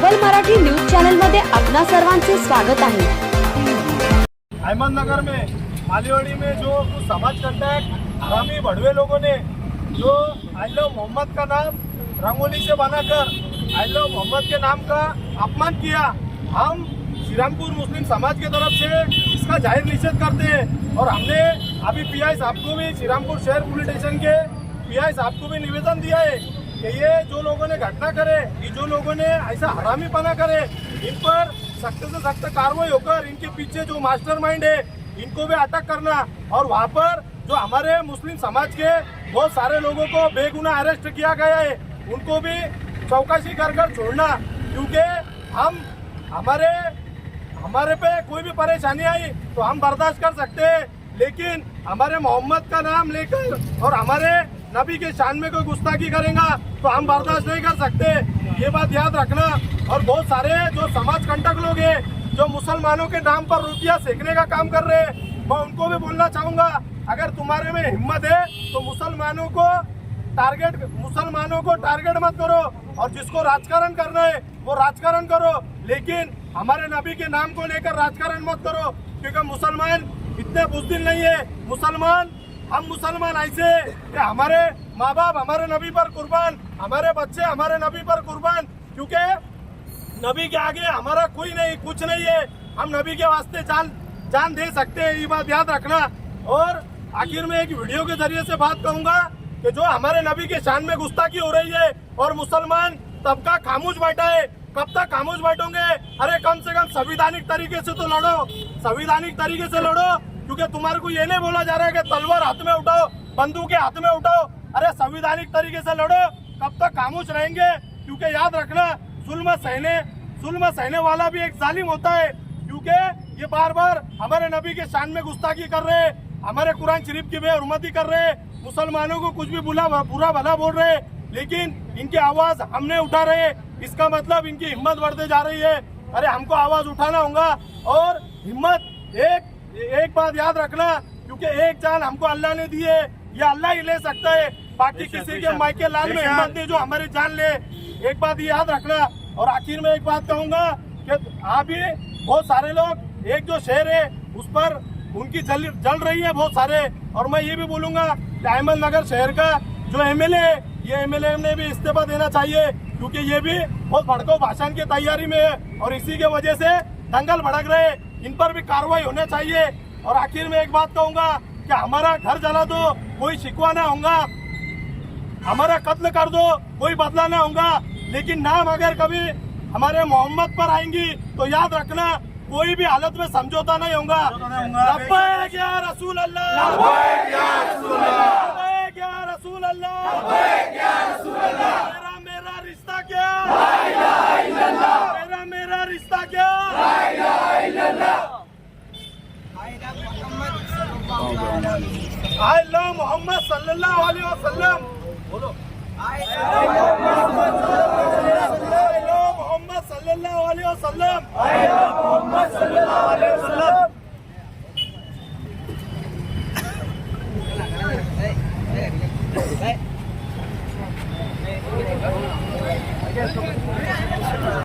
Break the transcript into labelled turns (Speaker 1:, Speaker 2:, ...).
Speaker 1: Global Marathi news channel मध्ये आपणा सर्वांचे स्वागत आहे।
Speaker 2: अहमदनगर में मालीवाड़ी में जो कुछ समाज कंटैक्ट हरामी भड़वे लोगों ने जो आई लव मोहम्मद का नाम रंगोली से बनाकर आई लव मोहम्मद के नाम का अपमान किया, हम श्रीरामपुर मुस्लिम समाज की तरफ से इसका जाहिर निषेध करते हैं। और हमने अभी पीआई साहब को भी श्रीरामपुर शहर पुलिस स्टेशन के पीआई साहब को भी निवेदन दिया है कि ये जो लोगों ने घटना करे, ये जो लोगों ने ऐसा हरामीपना करे, इन पर सख्त से सख्त कार्रवाई होकर इनके पीछे जो मास्टरमाइंड है इनको भी अटक करना और वहाँ पर जो हमारे मुस्लिम समाज के बहुत सारे लोगों को बेगुनाह अरेस्ट किया गया है उनको भी चौकसी कर छोड़ना। क्योंकि हम हमारे पे कोई भी परेशानी आई तो हम बर्दाश्त कर सकते हैं, लेकिन हमारे मोहम्मद का नाम लेकर और हमारे नबी के शान में कोई गुस्ताखी करेगा तो हम बर्दाश्त नहीं कर सकते, ये बात याद रखना। और बहुत सारे जो समाज कंटक लोग हैं जो मुसलमानों के नाम पर रुपया सेकने का काम कर रहे हैं, मैं उनको भी बोलना चाहूँगा, अगर तुम्हारे में हिम्मत है तो मुसलमानों को टारगेट मत करो और जिसको राजकारण करना है वो राजकारण करो, लेकिन हमारे नबी के नाम को लेकर राजकारण मत करो। क्योंकि मुसलमान इतने बुज़दिल नहीं है, हम मुसलमान ऐसे कि हमारे माँ बाप हमारे नबी पर कुर्बान, हमारे बच्चे हमारे नबी पर कुर्बान, क्योंकि नबी के आगे हमारा कोई नहीं कुछ नहीं है, हम नबी के वास्ते जान दे सकते हैं, ये बात याद रखना। और आखिर में एक वीडियो के जरिए से बात कहूंगा कि जो हमारे नबी के शान में गुस्ताखी हो रही है और मुसलमान तबका खामोश बैठा है, कब तक खामोश बैठोगे? अरे कम से कम संविधानिक तरीके से तो लड़ो, संविधानिक तरीके से लड़ो, क्योंकि तुम्हारे को ये नहीं बोला जा रहा है कि तलवार हाथ में उठाओ, बंदूक हाथ में उठाओ। अरे संविधानिक तरीके से लड़ो, कब तक खामोश रहेंगे? क्योंकि याद रखना जुल्म सहने वाला भी एक जालिम होता है, क्योंकि ये बार बार हमारे नबी के शान में गुस्ताखी कर रहे हैं, हमारे कुरान शरीफ की बेहुरमती कर रहे हैं, मुसलमानों को कुछ भी बुरा भला बोल रहे हैं, लेकिन इनकी आवाज हमने उठा रहे हैं, इसका मतलब इनकी हिम्मत बढ़ते जा रही है। अरे हमको आवाज उठाना होगा और हिम्मत एक बात याद रखना, क्योंकि एक जान हमको अल्लाह ने दी है, ये अल्लाह ही ले सकता है, बाकी किसी के मायके लाल में हिम्मत नहीं जो हमारी जान ले, एक बात ये याद रखना। और आखिर में एक बात कहूंगा कि अभी बहुत सारे लोग एक जो शहर है उस पर उनकी जल रही है बहुत सारे, और मैं ये भी बोलूंगा कि अहमदनगर शहर का जो एमएलए है, ये एमएलए ने भी इस्तीफा देना चाहिए, क्योंकि ये भी बहुत भड़काऊ भाषण की तैयारी में है और इसी के वजह से दंगल भड़क रहे, इन पर भी कार्रवाई होना चाहिए। और आखिर में एक बात कहूंगा कि हमारा घर जला दो कोई शिकवा ना होगा, हमारा कत्ल कर दो कोई बदला ना होगा, लेकिन नाम अगर कभी हमारे मोहम्मद पर आएंगी तो याद रखना कोई भी हालत में समझौता नहीं होगा। लब्बैक या रसूल अल्लाह, लब्बैक या रसूल अल्लाह, लब्बैक या रसूल अल्लाह, लब्बैक या रसूल अल्लाह। मेरा रिश्ता क्या? ला इलाहा इल्लल्लाह। मेरा रिश्ता क्या? ला इलाहा इल्लल्लाह। आई लव मोहम्मद सल्लल्लाहु अलैहि वसल्लम। बोलो आई लव मोहम्मद सल्लल्लाहु अलैहि वसल्लम। I love Mohammad